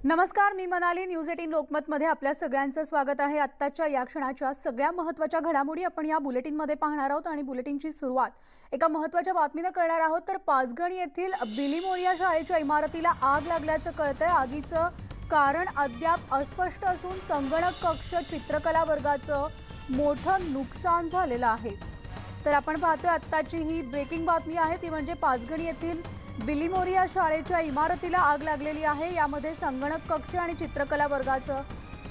नमस्कार, मी मनाली. न्यूज 18 लोकमतमध्ये आपल्या सगळ्यांचं स्वागत आहे. आत्ताच्या या क्षणाच्या सगळ्या महत्त्वाच्या घडामोडी आपण या बुलेटिनमध्ये पाहणार आहोत आणि बुलेटिनची सुरुवात एका महत्त्वाच्या बातमीने करणार आहोत. तर पाचगणी येथील बिलीमोरिया शाळेच्या इमारतीला आग लागल्याचं कळतंय. आगीचं कारण अद्याप अस्पष्ट असून संगणक कक्ष चित्रकला वर्गाचं मोठं नुकसान झालेलं आहे. तर आपण पाहतोय आत्ताची ही ब्रेकिंग बातमी आहे, ती म्हणजे पाचगणी येथील बिलीमोरिया शाळेच्या इमारतीला आग लागलेली आहे. यामध्ये संगणक कक्ष आणि चित्रकला वर्गाचं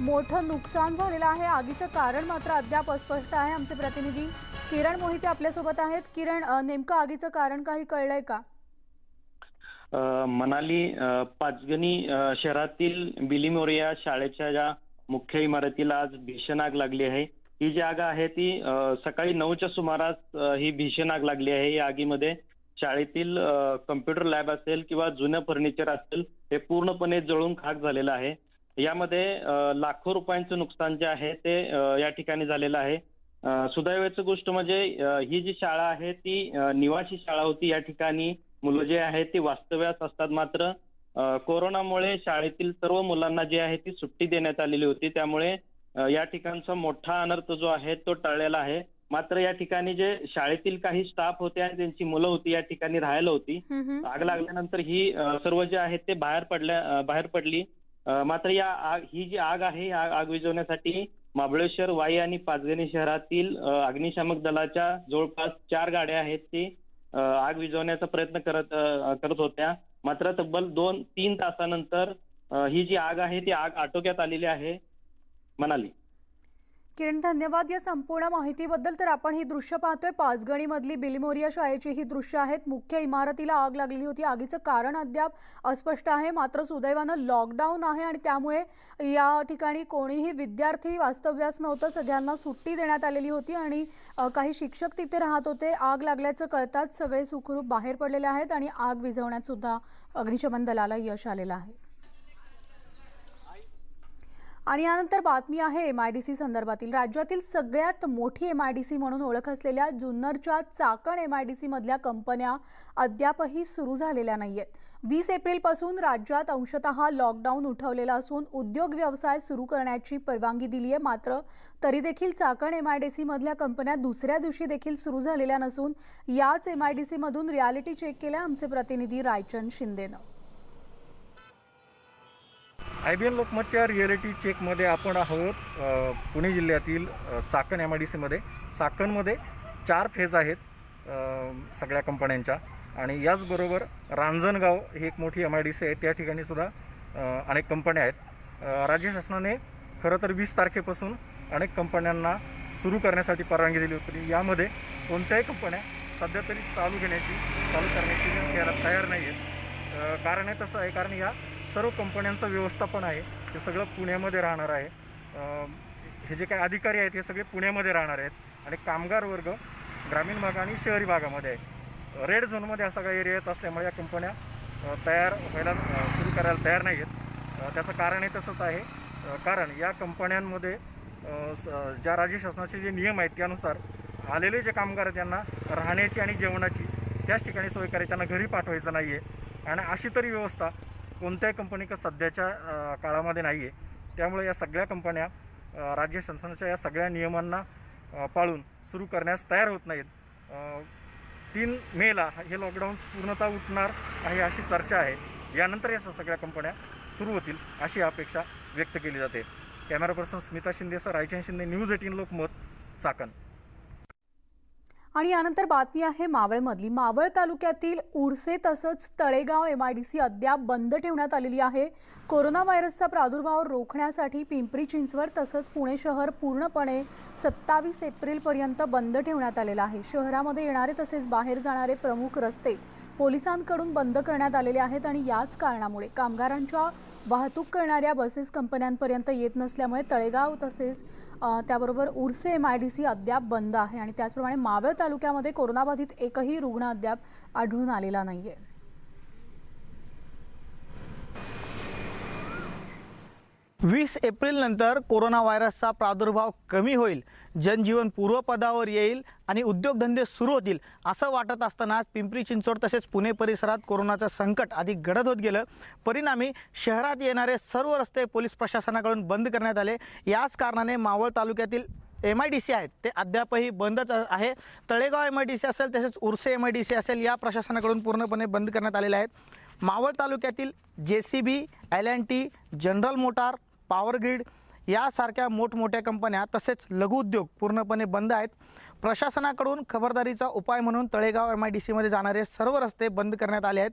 मोठं नुकसान झालेलं आहे. आगीचं कारण मात्र अद्याप अस्पष्ट आहे. आमचे प्रतिनिधी किरण मोहिते आपल्यासोबत आहेत. किरण, नेमकं आगीचं कारण काही कळलंय का? मनाली, पाचगणी शहरातील बिलीमोरिया शाळेच्या ज्या मुख्य इमारतीला आज भीषण आग लागली आहे. ही जी आग आहे ती सकाळी 9च्या सुमारास ही भीषण आग लागली आहे. या आगीमध्ये शाळेतील कम्प्युटर लॅब असेल किंवा जुनं फर्निचर असेल हे पूर्णपणे जळून खाक झालेलं आहे. यामध्ये लाखो रुपयांचं नुकसान जे आहे ते या ठिकाणी झालेलं आहे. सुदैवाची गोष्ट म्हणजे ही जी शाळा आहे ती निवासी शाळा होती. या ठिकाणी मुलं जे आहेत ती वास्तव्यास असतात. मात्र कोरोनामुळे शाळेतील सर्व मुलांना जी आहे ती सुट्टी देण्यात आलेली होती. त्यामुळे या ठिकाणचा मोठा अनर्थ जो आहे तो टळलेला आहे. मात्र या ठिकाणी जे शाळेतील काही स्टाफ होते आणि त्यांची मुलं होती या ठिकाणी राहायला होती. आग लागल्यानंतर ही सर्व जे आहेत ते बाहेर पडली. मात्र ही जी आग आहे आग विझवण्यासाठी महाबळेश्वर, वाई आणि पाचगणी शहरातील अग्निशामक दलाच्या जवळपास 4 गाड्या आहेत ती आग विझवण्याचा प्रयत्न करत होत्या. मात्र तब्बल 2-3 तासानंतर ही जी आग आहे ती आग आटोक्यात आलेली आहे. मनाली. किरण, धन्यवाद या संपूर्ण माहितीबद्दल. तर आपण ही दृश्य पाहतोय, पाचगणीमधली बिलीमोरिया शाळेची ही दृश्य आहेत. मुख्य इमारतीला आग लागलेली होती. आगीचं कारण अद्याप अस्पष्ट आहे. मात्र सुदैवानं लॉकडाऊन आहे आणि त्यामुळे या ठिकाणी कोणीही विद्यार्थी वास्तव्यास नव्हतं. सगळ्यांना सुट्टी देण्यात आलेली होती आणि काही शिक्षक तिथे राहत होते. आग लागल्याचं कळताच सगळे सुखरूप बाहेर पडलेले आहेत आणि आग विझवण्यात सुद्धा अग्निशमन दलाला यश आलेलं आहे. आणि यानंतर बातमी आहे MIDC संदर्भातील. राज्यातील सगळ्यात मोठी MIDC म्हणून ओळख असलेल्या जुन्नरच्या चाकण MIDC मधल्या कंपन्या अद्यापही सुरू झालेल्या नाहीयेत. 20 एप्रिलपासून राज्यात अंशतः लॉकडाऊन उठवलेला असून उद्योग व्यवसाय सुरू करण्याची परवानगी दिली आहे. मात्र तरी देखील चाकण MIDC मधल्या कंपन्या दुसऱ्या दिवशी देखील सुरू झालेल्या नसून याच MIDC मधून रियालिटी चेक केल्या आमचे प्रतिनिधी रायचंद शिंदेनं. IBN लोकमतच्या रिॲलिटी चेकमध्ये आपण आहोत पुणे जिल्ह्यातील चाकण MIDC मध्ये. चाकणमध्ये 4 फेज आहेत सगळ्या कंपन्यांच्या आणि याचबरोबर रांजणगाव ही एक मोठी MIDC आहे. त्या ठिकाणी सुद्धा अनेक कंपन्या आहेत. राज्य शासनाने खरं तर 20 तारखेपासून अनेक कंपन्यांना सुरू करण्यासाठी परवानगी दिली होती. यामध्ये कोणत्याही कंपन्या सध्या तरी चालू करण्याची रिस्क घ्यायला तयार नाही आहेत. कारण आहे तसं आहे, कारण या सर्व कंपन्यांचं व्यवस्थापन आहे हे सगळं पुण्यामध्ये राहणार आहे. हे जे काही अधिकारी आहेत हे सगळे पुण्यामध्ये राहणार आहेत आणि कामगार वर्ग ग्रामीण भाग आणि शहरी भागामध्ये आहे. रेड झोनमध्ये हा सगळा एरिया येत असल्यामुळे या कंपन्या सुरू करायला तयार नाही आहेत. त्याचं कारण हे तसंच आहे, कारण या कंपन्यांमध्ये ज्या राज्य शासनाचे जे नियम आहेत त्यानुसार आलेले जे कामगार आहेत त्यांना राहण्याची आणि जेवणाची त्याच ठिकाणी सोय करायची, त्यांना घरी पाठवायचं नाही आहे. आणि अशी तरी व्यवस्था कोणत्याही कंपनीकडे सध्याच्या काळामध्ये नाही आहे. त्यामुळे या सगळ्या कंपन्या राज्य शासनाच्या या सगळ्या नियमांना पाळून सुरू करण्यास तयार होत नाहीत. 3 मेला हे लॉकडाऊन पूर्णतः उठणार आहे अशी चर्चा आहे. यानंतर या सगळ्या कंपन्या सुरू होतील अशी अपेक्षा व्यक्त केली जाते. कॅमेरा पर्सन स्मिता शिंदेसह रायचंद शिंदे, न्यूज 18 लोकमत, चाकण. आणि यानंतर बातमी आहे मावळमधली. मावळ तालुक्यातील उरसे तसंच तळेगाव MIDC अद्याप बंद ठेवण्यात आलेली आहे. कोरोना व्हायरसचा प्रादुर्भाव रोखण्यासाठी पिंपरी चिंचवड तसंच पुणे शहर पूर्णपणे 27 एप्रिलपर्यंत बंद ठेवण्यात आलेलं आहे. शहरामध्ये येणारे तसेच बाहेर जाणारे प्रमुख रस्ते पोलिसांकडून बंद करण्यात आलेले आहेत आणि याच कारणामुळे कामगारांच्या वाहतूक करणाऱ्या बसेस कंपन्यांपर्यंत येत नसल्यामुळे तळेगाव तसेच त्याबरोबर उरसे MIDC अद्याप बंद आहे. आणि त्याचप्रमाणे मावळ तालुक्यामध्ये कोरोनाबाधित एकही रुग्ण अद्याप आढळून आलेला नाहीये. 20 एप्रिलनंतर कोरोना व्हायरसचा प्रादुर्भाव कमी होईल, जनजीवन पूर्वपदावर येईल आणि उद्योगधंदे सुरू होतील असं वाटत असताना पिंपरी चिंचवड तसेच पुणे परिसरात कोरोनाचं संकट अधिक गडद होत गेलं। परिणामी शहरात येणारे सर्व रस्ते पोलीस प्रशासनाकडून बंद करण्यात आले। याच कारणाने मावळ तालुक्यातील MIDC आहेत ते अद्यापही बंदच आहे। तळेगाव MIDC असेल तसेच उर्से MIDC असेल या प्रशासनाकडून पूर्णपणे बंद करण्यात आलेले आहेत। मावळ तालुक्यातील JCB, L&T, general motor, power grid यासारख्या मोठमोठ्या कंपन्या तसेच लघु उद्योग पूर्णपणे बंद आहेत। प्रशासनाकडून खबरदारीचा उपाय म्हणून तळेगाव MIDC मध्ये जाणारे सर्व रस्ते बंद करण्यात आले आहेत।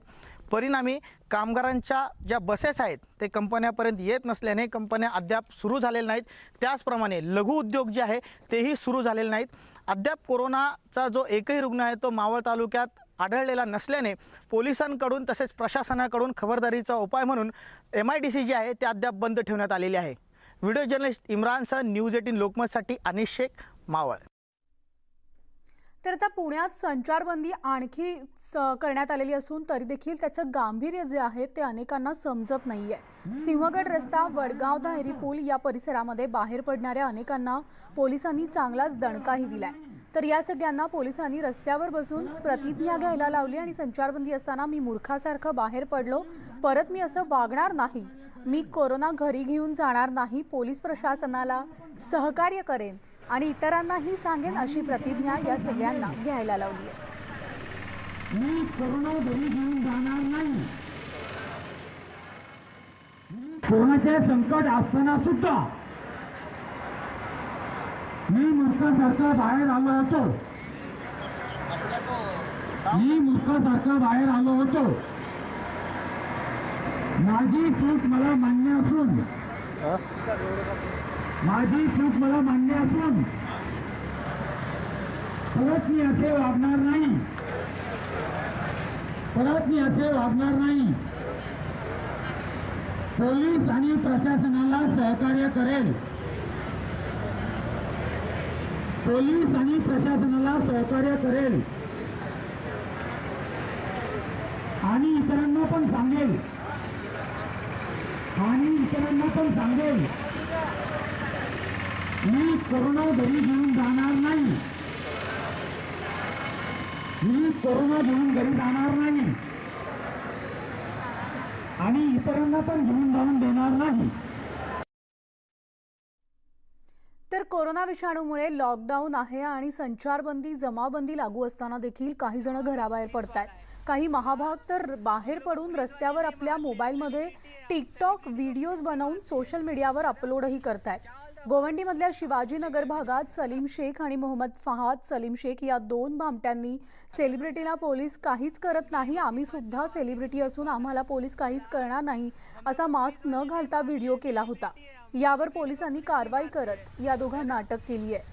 परिणामी कामगारांच्या ज्या बसेस आहेत ते कंपन्यापर्यंत येत नसल्याने कंपन्या अद्याप सुरू झालेल्या नाहीत। त्याचप्रमाणे लघु उद्योग जे आहे तेही सुरू झालेले नाहीत। अद्याप कोरोनाचा जो एकही रुग्ण आहे तो मावळ तालुक्यात आढळलेला नसल्याने पोलिसांकडून तसेच प्रशासनाकडून खबरदारीचा उपाय म्हणून MIDC जे आहे ते अद्याप बंद ठेवण्यात आलेले आहे। व्हिडिओ जर्नलिस्ट इम्रानसह न्यूज 18 लोकमतसाठी अनिश शेख, मावळ। तर आता पुण्यात संचारबंदी आणखी करण्यात आलेली असून तरी देखील त्याचं गांभीर्य जे आहे ते अनेकांना समजत नाहीये। सिंहगड रस्ता, वडगाव धायरी पूल या परिसरामध्ये बाहेर पडणाऱ्या अनेकांना पोलिसांनी चांगलाच दणकाही दिलाय। तर या सगळ्यांना पोलिसांनी रस्त्यावर बसून प्रतिज्ञा घ्यायला लावली आणि संचारबंदी असताना मी मूर्खासारखं बाहेर पडलो, परत मी असं वागणार नाही, मी कोरोना घरी घेऊन जाणार नाही, पोलीस प्रशासनाला सहकार्य करेन आणि इतरांनाही सांगेन अशी प्रतिज्ञा या सगळ्यांना घ्यायला लावली आहे। मी कोरोना घरी घेऊन जाणार नाही, कोरोनाचे संकट असताना सुद्धा मी मूर्खासारखा बाहेर आलो होतो, माझी चूक मला मान्य असून परत मी असे वागणार नाही, पोलीस आणि प्रशासनाला सहकार्य करेल, आणि इतरांना पण सांगेल मी कोरोना घरी घेऊन जाणार नाही, आणि इतरांना पण घेऊन जाऊन देणार नाही। तर कोरोना विषाणूमुळे लॉकडाऊन आहे आणि संचारबंदी, जमावबंदी लागू असताना देखील काही जण घराबाहेर पडतात। काही महाभाग तर बाहेर पडून रस्त्यावर आपल्या मोबाईलमध्ये टिकटॉक व्हिडिओज बनवून सोशल मीडियावर अपलोडही करतात। गोवंडीमधल्या शिवाजीनगर भागात सलीम शेख आणि मोहम्मद फहाद सलीम शेख या दोन भामट्यांनी सेलिब्रिटीला पोलीस काहीच करत नाही, आम्ही सुद्धा सेलिब्रिटी असून आम्हाला पोलीस काहीच करणार नाही असा मास्क न घालता व्हिडिओ केला होता। यावर पोलिसांनी कारवाई करत या दोघांना अटक केली आहे।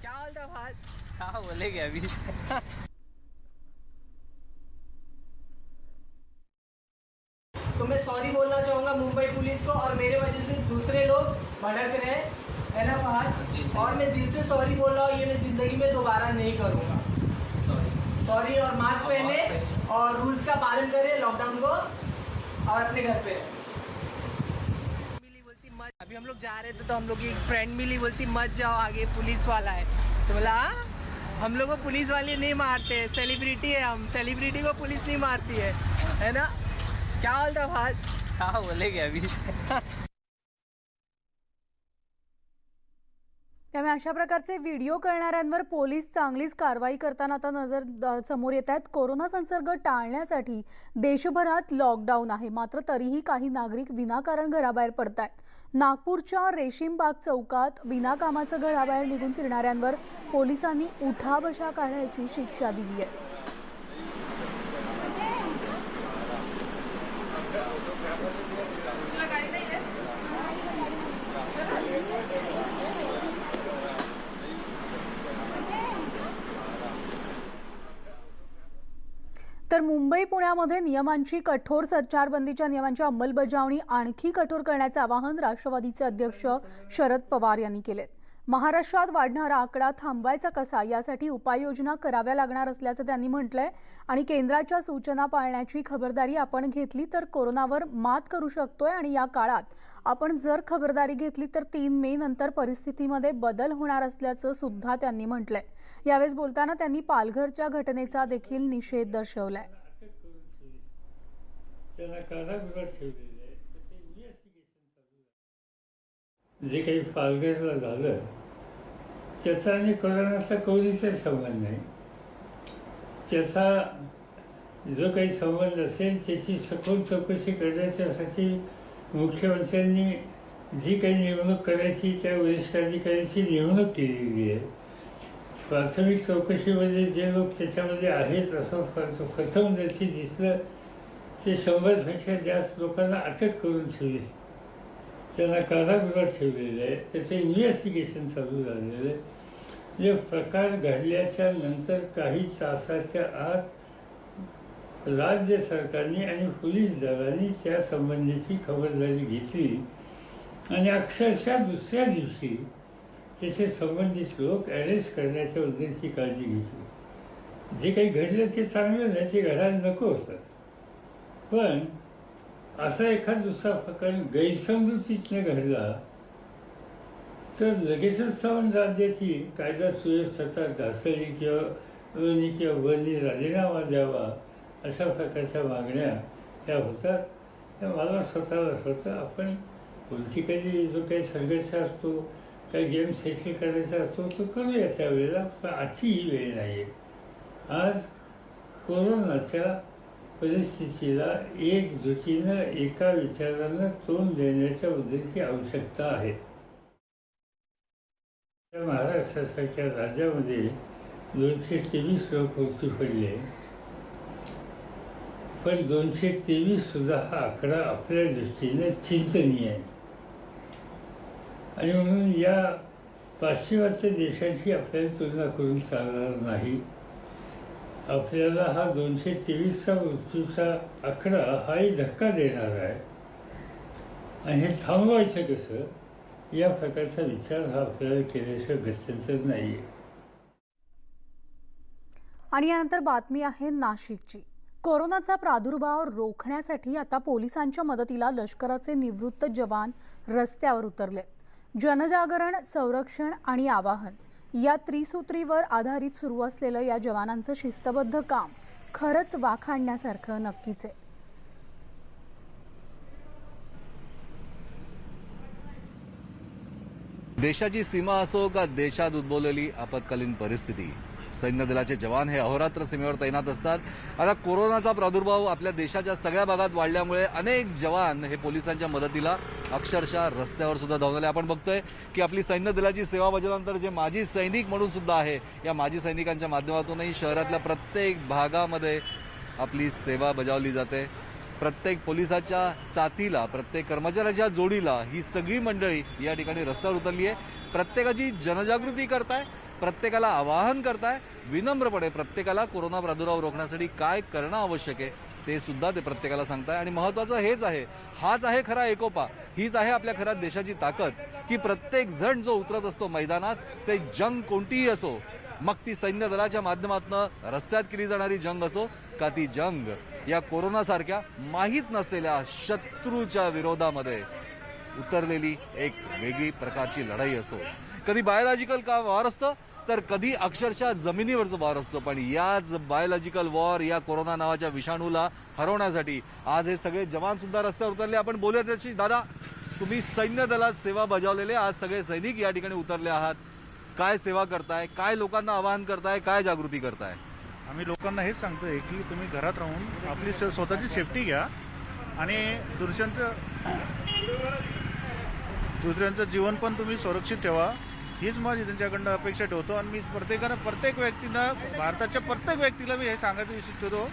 तो मैं सॉरी बोलना चाहूँगा मुंबई पुलिस को, और मेरे वजह से दूसरे लोग भड़क रहे हैं, है ना फहद, और मैं दिल से सॉरी बोल रहा हूँ, ये मैं ज़िंदगी में दोबारा नहीं करूँगा। सॉरी, और मास्क पहने और रूल्स का पालन करें, लॉकडाउन को, और अपने घर पे। अभी हम लोग जा रहे थे तो हम लोग की एक फ्रेंड मिली, बोलती मत जाओ आगे पुलिस वाला है, तो बोला हम लोग को पुलिस वाले नहीं मारते, सेलिब्रिटी है हम, सेलिब्रिटी को पुलिस नहीं मारती है ना। क्या बोलता फहद? हाँ बोलेंगे अभी। त्यामुळे अशा प्रकारचे व्हिडिओ करणाऱ्यांवर पोलीस चांगलीच कारवाई करताना आता नजर समोर येत आहेत। कोरोना संसर्ग टाळण्यासाठी देशभरात लॉकडाऊन आहे, मात्र तरीही काही नागरिक विनाकारण घराबाहेर पडतात। नागपूरच्या रेशीमबाग चौकात विनाकामाचं घराबाहेर निघून फिरणाऱ्यांवर पोलिसांनी उठाबशा काढण्याची शिक्षा दिली आहे। तर मुंबई पुण्यामध्ये नियमांची कठोर संचारबंदीच्या नियमांची अंमलबजावणी आणखी कठोर करण्याचे आवाहन राष्ट्रवादीचे अध्यक्ष शरद पवार यांनी केले। महाराष्ट्रात वाढणारा आकडा थांबवायचा कसा यासाठी उपाययोजना कराव्या लागणार असल्याचं त्यांनी म्हटलंय आणि केंद्राच्या सूचना पाळण्याची खबरदारी आपण घेतली तर कोरोनावर मात करू शकतोय आणि या काळात आपण जर खबरदारी घेतली तर 3 मे नंतर परिस्थितीमध्ये बदल होणार असल्याचं सुद्धा त्यांनी म्हटलंय. यावेळी बोलताना त्यांनी पालघरच्या घटनेचा देखील निषेध दर्शवलाय. जे काही पालघरला झालं त्याचा आणि कोरोनाचा कवडीचा संबंध नाही. त्याचा जो काही संबंध असेल त्याची सखोल चौकशी करण्याच्यासाठी मुख्यमंत्र्यांनी जी काही नेमणूक करायची त्या वरिष्ठ अधिकाऱ्याची नेमणूक केलेली आहे. प्राथमिक चौकशीमध्ये जे लोक त्याच्यामध्ये आहेत असं प्रथम त्याची दिसलं ते 100पेक्षा जास्त लोकांना अटक करून ठेवली, त्यांना कारागृहात ठेवलेलं आहे. त्याचं इन्व्हेस्टिगेशन चालू झालेलं आहे. जे प्रकार घडल्याच्या नंतर काही तासाच्या आत राज्य सरकारने आणि पोलीस दलाने त्या संबंधीची खबरदारी घेतली आणि अक्षरशः दुसऱ्या दिवशी त्याचे संबंधित लोक अरेस्ट करण्याच्या बद्दलची काळजी घेतली. जे काही घडलं ते चांगलं नाही, ते घडायला नको होतं. पण असा एखादा दुसरा प्रकार गैरसमजुतीतनं घडला तर लगेचच जाऊन राज्याची कायदा सुव्यवस्थेचा ढासळी किंवा वनी राजीनामा द्यावा अशा प्रकारच्या मागण्या ह्या होतात. त्या मला स्वतःला असं आपण पॉलिटिकली जो काही संघर्ष असतो, काही गेम सेटल करायचा असतो तो करूया त्यावेळेला. पण आजची ही वेळ नाही आहे. आज कोरोनाच्या परिस्थितीला एकजुटीनं एका विचारानं तोंड देण्याच्या बद्दलची आवश्यकता आहे. महाराष्ट्रासारख्या राज्यामध्ये 223 लोक मृत्यू पडले, पण 223 सुद्धा हा आकडा आपल्या दृष्टीने चिंतनीय आहे. आणि म्हणून या पाश्चिमात्य देशाची आपल्याला तुलना करून चालणार नाही. आपल्याला हा 223चा मृत्यूचा आकडा हाही धक्का देणार आहे आणि हे थांबवायचं कसं या प्रकारचा विचार हा आपल्याला केल्याशिवाय गत्यंतर नाही आहे. आणि यानंतर बातमी आहे नाशिकची. कोरोनाचा प्रादुर्भाव रोखण्यासाठी आता पोलिसांच्या मदतीला लष्कराचे निवृत्त जवान रस्त्यावर उतरले. जनजागरण, संरक्षण आणि आवाहन या त्रिसूत्रीवर आधारित सुरू असलेलं या जवानांचं शिस्तबद्ध काम खरंच वाखाणण्यासारखं नक्कीच आहे. देशाची सीमा असो का देशात उद्भवलेली आपत्कालीन परिस्थिती, सैन्य दलाचे जवान हे अहोरात्र सीमेवर तैनात असतात. आता कोरोनाचा प्रादुर्भाव आपल्या देशाच्या सगळ्या भागात वाढल्यामुळे अनेक जवान हे पोलिसांच्या मदतीला अक्षरशः रस्त्यावर सुद्धा धावून आले. आपण बघतोय की आपली सैन्य दलाची सेवा बजावल्यानंतर जे माजी सैनिक म्हणून सुद्धा आहे, या माजी सैनिकांच्या माध्यमातूनही शहरातल्या प्रत्येक भागामध्ये आपली सेवा बजावली जाते. प्रत्येक पोलिसाच्या साथीला, प्रत्येक कर्मचाऱ्याच्या जोडीला ही सगळी मंडळी या ठिकाणी रस्त्यावर उतरली आहे. प्रत्येकाची जनजागृती करताय, प्रत्येकाला आवाहन करताय, विनम्रपणे प्रत्येकाला कोरोना प्रादुर्भाव रोखण्यासाठी काय करणं आवश्यक आहे ते सुद्धा ते प्रत्येकाला सांगताय. आणि महत्त्वाचं हेच आहे, हाच आहे खरा एकोपा, हीच आहे आपल्या खऱ्या देशाची ताकद, की प्रत्येक जण जो उतरत असतो मैदानात, ते जंग कोणतीही असो, मग ती सैन्य दलाच्या माध्यमातून रस्त्यात केली जाणारी जंग असो का ती जंग या कोरोनासारख्या माहीत नसलेल्या शत्रूच्या विरोधामध्ये उतरलेली एक वेगळी प्रकारची लढाई असो. कधी बायोलॉजिकल का वॉर असतं तर कधी अक्षरशः जमिनीवरचं वॉर असतं. पण याच बायोलॉजिकल वॉर, या कोरोना नावाच्या विषाणूला हरवण्यासाठी आज हे सगळे जवान सुद्धा रस्त्यावर उतरले. आपण बोलूया त्याची. दादा, तुम्ही सैन्य दलात सेवा बजावलेले आज सगळे सैनिक या ठिकाणी उतरले आहात. काय सेवा करताय, काय लोकांना आवाहन करताय, काय जागृती करताय? आम्ही लोकांना हेच सांगतोय की तुम्ही घरात राहून आपली स्वतःची सेफ्टी घ्या आणि दुसऱ्यांचं जीवन पण तुम्ही सुरक्षित ठेवा, हीच माझी त्यांच्याकडनं अपेक्षा ठेवतो. आणि मी प्रत्येक व्यक्तींना, भारताच्या प्रत्येक व्यक्तीला मी हे सांगायचं इच्छितो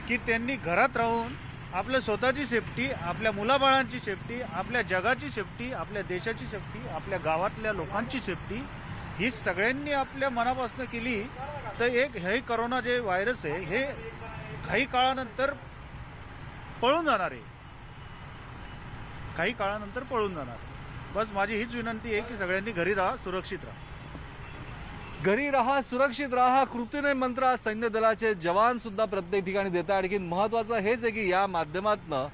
की त्यांनी घरात राहून आपल्या स्वतःची सेफ्टी, आपल्या मुलाबाळांची सेफ्टी, आपल्या जगाची सेफ्टी, आपल्या देशाची सेफ्टी, आपल्या गावातल्या लोकांची सेफ्टी ही सगळ्यांनी आपल्या मनापासून केली तर हे करोना जे व्हायरस आहे हे काही काळानंतर पळून जाणार आहे, काही काळानंतर पळून जाणार. बस माझी हीच विनंती आहे की सगळ्यांनी घरी राहा, सुरक्षित राहा. घरी राहा, सुरक्षित राहा, कृतीने मंत्र आज सैन्य दलाचे जवान सुद्धा प्रत्येक ठिकाणी देतात. आणखी महत्त्वाचं हेच आहे की या माध्यमातनं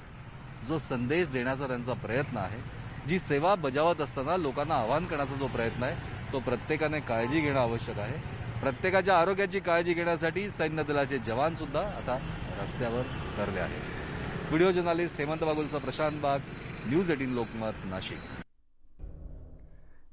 जो संदेश देण्याचा त्यांचा प्रयत्न आहे, जी सेवा बजावत असताना लोकांना आवाहन करण्याचा जो प्रयत्न आहे, तो प्रत्येकाने काळजी घेणं आवश्यक आहे. प्रत्येकाच्या आरोग्याची काळजी घेण्यासाठी सैन्य दलाचे जवान सुद्धा आता रस्त्यावर उतरले आहेत. व्हिडिओ जर्नलिस्ट हेमंत बागुलचा प्रशांत बाग, न्यूज 18 लोकमत, नाशिक.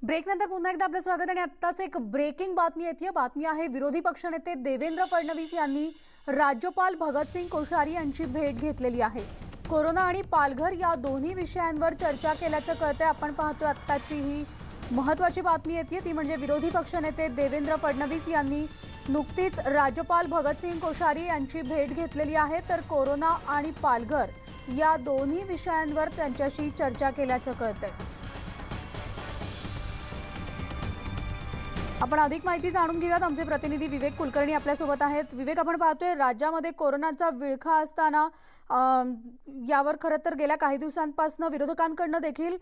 ब्रेकनंतर पुन्हा एकदा आपलं स्वागत. आणि आत्ताच एक ब्रेकिंग बातमी येते. बातमी आहे विरोधी पक्षनेते देवेंद्र फडणवीस यांनी राज्यपाल भगतसिंग कोश्यारी यांची भेट घेतलेली आहे. कोरोना आणि पालघर या दोन्ही विषयांवर चर्चा केल्याचं कळतंय. आपण पाहतोय आत्ताची ही महत्त्वाची बातमी येते, ती म्हणजे विरोधी पक्षनेते देवेंद्र फडणवीस यांनी नुकतीच राज्यपाल भगतसिंग कोश्यारी यांची भेट घेतलेली आहे. तर कोरोना आणि पालघर या दोन्ही विषयांवर त्यांच्याशी चर्चा केल्याचं कळतंय. आपण अधिक माहिती जाणून घेऊयात. आमचे प्रतिनिधी विवेक कुलकर्णी आपल्यासोबत आहेत. विवेक, आपण पाहतोय राज्यामध्ये कोरोनाचा विळखा असताना यावर खरं तर गेल्या काही दिवसांपासून विरोधकांकडून देखील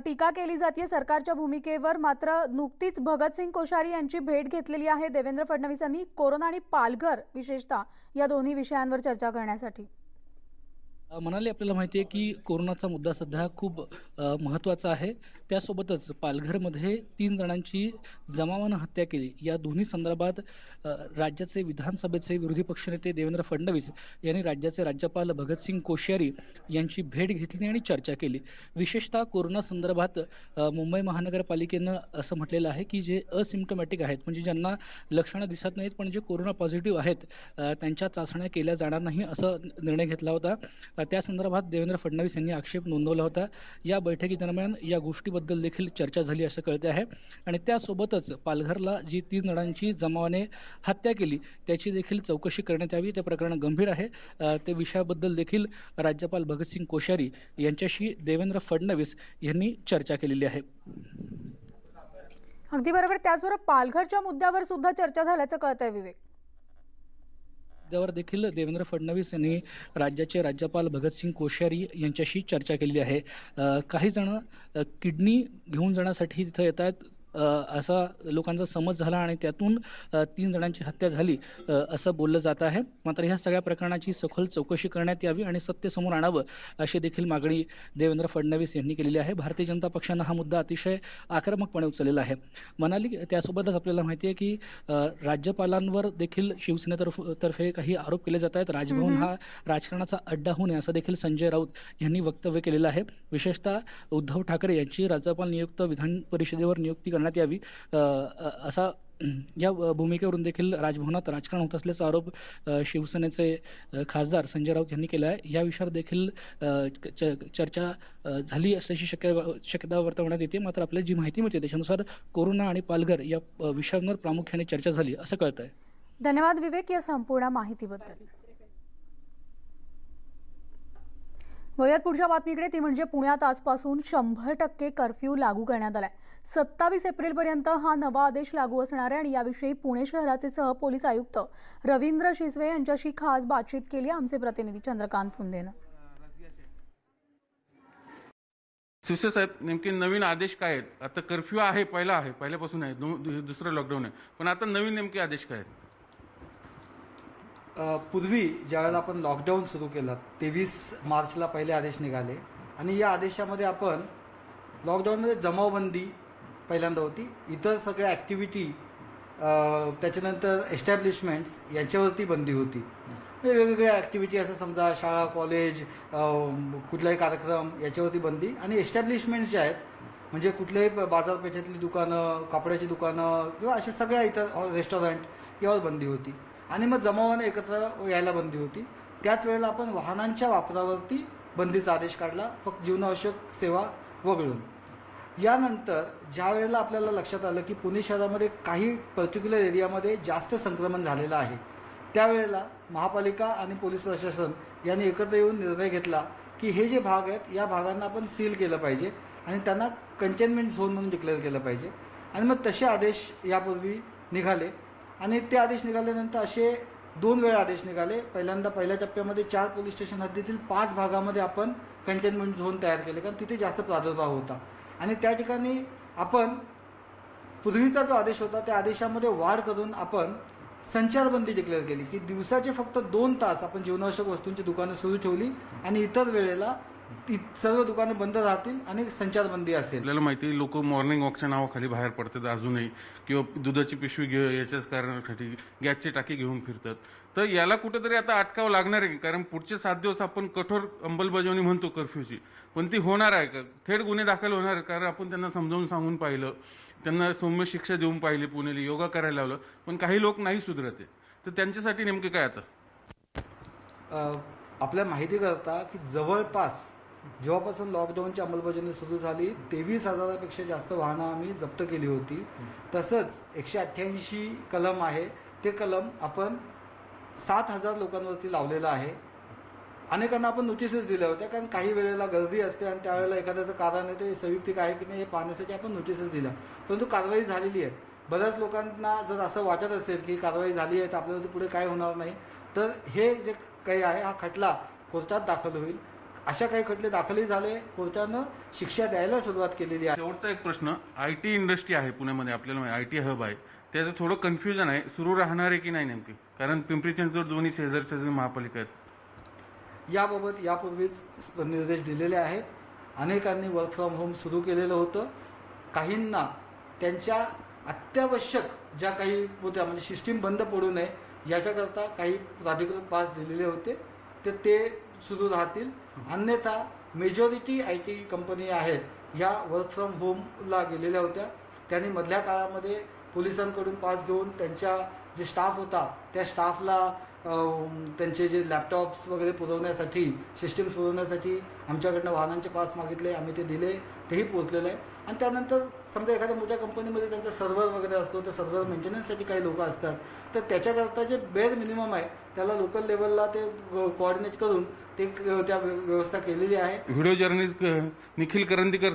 टीका केली जाते सरकारच्या भूमिकेवर. मात्र नुकतीच भगतसिंग कोश्यारी यांची भेट घेतलेली आहे देवेंद्र फडणवीसांनी कोरोना आणि पालघर विशेषतः या दोन्ही विषयांवर चर्चा करण्यासाठी. म्हणाले आपल्याला माहिती आहे की कोरोनाचा मुद्दा सध्या खूप महत्त्वाचा आहे. त्यासोबतच पालघरमध्ये 3 जणांची जमावानं हत्या केली, या दोन्ही संदर्भात राज्याचे विधानसभेचे विरोधी पक्षनेते देवेंद्र फडणवीस यांनी राज्याचे राज्यपाल भगतसिंग कोश्यारी यांची भेट घेतली आणि चर्चा केली. विशेषतः कोरोना संदर्भात मुंबई महानगरपालिकेनं असं म्हटलेलं आहे की जे असिम्प्टोमॅटिक आहेत, म्हणजे ज्यांना लक्षणं दिसत नाहीत पण जे कोरोना पॉझिटिव्ह आहेत, त्यांच्या चाचण्या केल्या जाणार नाही असं निर्णय घेतला होता. त्या संदर्भात देवेंद्र फडणवीस यांनी आक्षेप नोंदवला होता. या बैठकीदरम्यान या गोष्टीबद्दल देखील चर्चा झाली असं कळते आहे. आणि त्यासोबतच पालघरला जी 3 जणांची जमावाने हत्या केली त्याची देखील चौकशी करण्यात यावी. ते प्रकरण गंभीर आहे. ते विषयाबद्दल देखील राज्यपाल भगतसिंग कोश्यारी यांच्याशी देवेंद्र फडणवीस यांनी चर्चा केलेली आहे. अगदी बरोबर. त्याचबरोबर पालघरच्या मुद्द्यावर सुद्धा चर्चा झाल्याचं कळतंय विवेक. मुद्द्यावर देखील देवेंद्र फडणवीस यांनी राज्याचे राज्यपाल भगतसिंग कोश्यारी यांच्याशी चर्चा केली आहे. काही जण किडनी घेऊन जाण्यासाठी तिथं येतात असा लोकांचा समज झाला आणि त्यातून 3 जणांची हत्या झाली असं बोललं जात आहे. मात्र ह्या सगळ्या प्रकरणाची सखोल चौकशी करण्यात यावी आणि सत्य समोर आणावं अशी देखील मागणी देवेंद्र फडणवीस यांनी केलेली आहे. भारतीय जनता पक्षानं हा मुद्दा अतिशय आक्रमकपणे उचललेला आहे. म्हणाली त्यासोबतच आपल्याला माहिती आहे की राज्यपालांवर देखील शिवसेनेतर्फे काही आरोप केले जात आहेत. राजभवन हा राजकारणाचा अड्डा होऊ नये असं देखील संजय राऊत यांनी वक्तव्य केलेलं आहे. विशेषतः उद्धव ठाकरे यांची राज्यपाल नियुक्त विधान परिषदेवर नियुक्ती करण्यात यावी असा या भूमिकेवरून देखील राजभवनात राजकारण होत असल्याचा आरोप शिवसेनेचे खासदार संजय राऊत यांनी केला आहे. या विषयावर देखील चर्चा झाली असल्याची शक्यता वर्तवण्यात येते. मात्र आपल्याला जी माहिती मिळते त्याच्यानुसार कोरोना आणि पालघर या विषयांवर प्रामुख्याने चर्चा झाली असं कळत आहे. धन्यवाद विवेक या संपूर्ण माहितीबद्दल. वळूयात पुढच्या बातमीकडे, ती म्हणजे पुण्यात आजपासून 100% कर्फ्यू लागू करण्यात आलाय. 27 एप्रिलपर्यंत हा नवा आदेश लागू असणार आहे आणि याविषयी पुणे शहराचे सहपोलीस आयुक्त रवींद्र शिसवे यांच्याशी खास बातचीत केली आमचे प्रतिनिधी चंद्रकांत फुंदेनं. शिवसे साहेब, नेमके नवीन आदेश काय आहेत? आता कर्फ्यू आहे, पहिल्यापासून आहे, दुसरं लॉकडाऊन आहे, पण आता नवीन नेमके आदेश काय आहेत? पूर्वी ज्यावेळेला आपण लॉकडाऊन सुरू केलं 23 मार्चला पहिले आदेश निघाले आणि या आदेशामध्ये आपण लॉकडाऊनमध्ये जमावबंदी पहिल्यांदा होती, इतर सगळ्या ॲक्टिव्हिटी त्याच्यानंतर एस्टॅब्लिशमेंट्स याच्यावरती बंदी होती. म्हणजे वेगवेगळ्या ॲक्टिव्हिटी असं समजा शाळा कॉलेज कुठलाही कार्यक्रम याच्यावरती बंदी आणि एस्टॅब्लिशमेंट्स जे आहेत म्हणजे कुठल्याही बाजारपेठेतली दुकानं, कापडाची दुकानं किंवा अशा सगळ्या इतर रेस्टॉरंट यावर बंदी होती आणि मग जमावाने एकत्र यायला बंदी होती. त्याच वेळेला आपण वाहनांच्या वापरावरती बंदीचा आदेश काढला, फक्त जीवनावश्यक सेवा वगळून. यानंतर ज्या वेळेला आपल्याला लक्षात आलं की पुणे शहरामध्ये काही पर्टिक्युलर एरियामध्ये जास्त संक्रमण झालेलं आहे, त्यावेळेला महापालिका आणि पोलीस प्रशासन यांनी एकत्र येऊन निर्णय घेतला की हे जे भाग आहेत या भागांना आपण सील केलं पाहिजे आणि त्यांना कंटेनमेंट झोन म्हणून डिक्लेअर केलं पाहिजे. आणि मग तसे आदेश यापूर्वी निघाले आणि ते आदेश निघाल्यानंतर असे 2 वेळा आदेश निघाले. पहिल्या टप्प्यामध्ये 4 पोलीस स्टेशन हद्दीतील 5 भागामध्ये आपण कंटेनमेंट झोन तयार केले कारण तिथे जास्त प्रादुर्भाव होता आणि त्या ठिकाणी आपण पूर्वीचा जो आदेश होता त्या आदेशामध्ये वाढ करून आपण संचारबंदी डिक्लेअर केली की दिवसाचे फक्त 2 तास आपण जीवनावश्यक वस्तूंची दुकानं सुरू ठेवली आणि इतर वेळेला सर्व दुकानं बंद राहतील आणि संचारबंदी असेल. आपल्याला माहिती लोक मॉर्निंग वॉकच्या नावाखाली बाहेर पडतात अजूनही, किंवा दुधाची पिशवी याच्याच कारणासाठी गॅसची टाकी घेऊन फिरतात. तर याला कुठेतरी आता अटकावं लागणार आहे, कारण पुढचे 7 दिवस आपण कठोर अंमलबजावणी म्हणतो कर्फ्यूची, पण ती होणार आहे का? थेट गुन्हे दाखल होणार आहे, कारण आपण त्यांना समजावून सांगून पाहिलं, त्यांना सौम्य शिक्षा देऊन पाहिली, पुण्याला योगा करायला लावलं, पण काही लोक नाही सुधरते. तर त्यांच्यासाठी नेमके काय आता? आपल्या माहिती करता की जवळपास जेव्हापासून लॉकडाऊनची अंमलबजावणी सुरू झाली 23,000पेक्षा जास्त वाहनं आम्ही जप्त केली होती. तसंच 188 कलम आहे, ते कलम आपण 7,000 लोकांवरती लावलेलं आहे. अनेकांना आपण नोटिसेस दिल्या होत्या, कारण काही वेळेला गर्दी असते आणि त्यावेळेला एखाद्याचं कारण आहे ते संयुक्तिक आहे की नाही हे पाहण्यासाठी आपण नोटिसेस दिल्या, परंतु कारवाई झालेली आहे. बऱ्याच लोकांना जर असं वाटत असेल की कारवाई झाली आहे तर आपल्याला पुढे काय होणार नाही, तर हे जे काही आहे हा खटला कोर्टात दाखल होईल. अशा काही खटले दाखलही झाले, कोर्टानं शिक्षा द्यायला सुरुवात केलेली आहे. शेवटचा एक प्रश्न, IT इंडस्ट्री आहे पुण्यामध्ये, आपल्याला IT हब आहे, त्याचं थोडं कन्फ्युजन आहे, सुरू राहणार आहे की नाही नेमकी, कारण पिंपरी चिंचवड दोन्ही शेजारी महापालिका आहेत. याबाबत यापूर्वीच निर्देश दिलेले आहेत. अनेकांनी वर्क फ्रॉम होम सुरू केलेलं होतं. काहींना त्यांच्या अत्यावश्यक ज्या काही होत्या म्हणजे सिस्टीम बंद पडू नये याच्याकरता काही प्राधिकृत पास दिलेले होते, तर ते सुरू राहतील. अन्यथा मेजॉरिटी IT कंपनी आहेत ह्या वर्क फ्रॉम होमला गेलेल्या होत्या. त्यांनी मधल्या काळामध्ये पोलिसांकडून पास घेऊन त्यांच्या जे स्टाफ होता त्या स्टाफला त्यांचे जे लॅपटॉप्स वगैरे पुरवण्यासाठी, सिस्टीम्स पुरवण्यासाठी आमच्याकडनं वाहनांचे पास मागितले, आम्ही ते दिले, तेही पोहोचलेलं आहे. आणि त्यानंतर समजा एखाद्या मोठ्या कंपनीमध्ये त्यांचा सर्व्हर वगैरे असतो, तर सर्व्हर मेंटेनन्ससाठी काही लोक असतात, तर त्याच्याकरता जे बेअर मिनिमम आहे त्याला लोकल लेवलला ते कोऑर्डिनेट करून ते त्या व्यवस्था केलेली आहे. Video journalist Nikhil Karandikar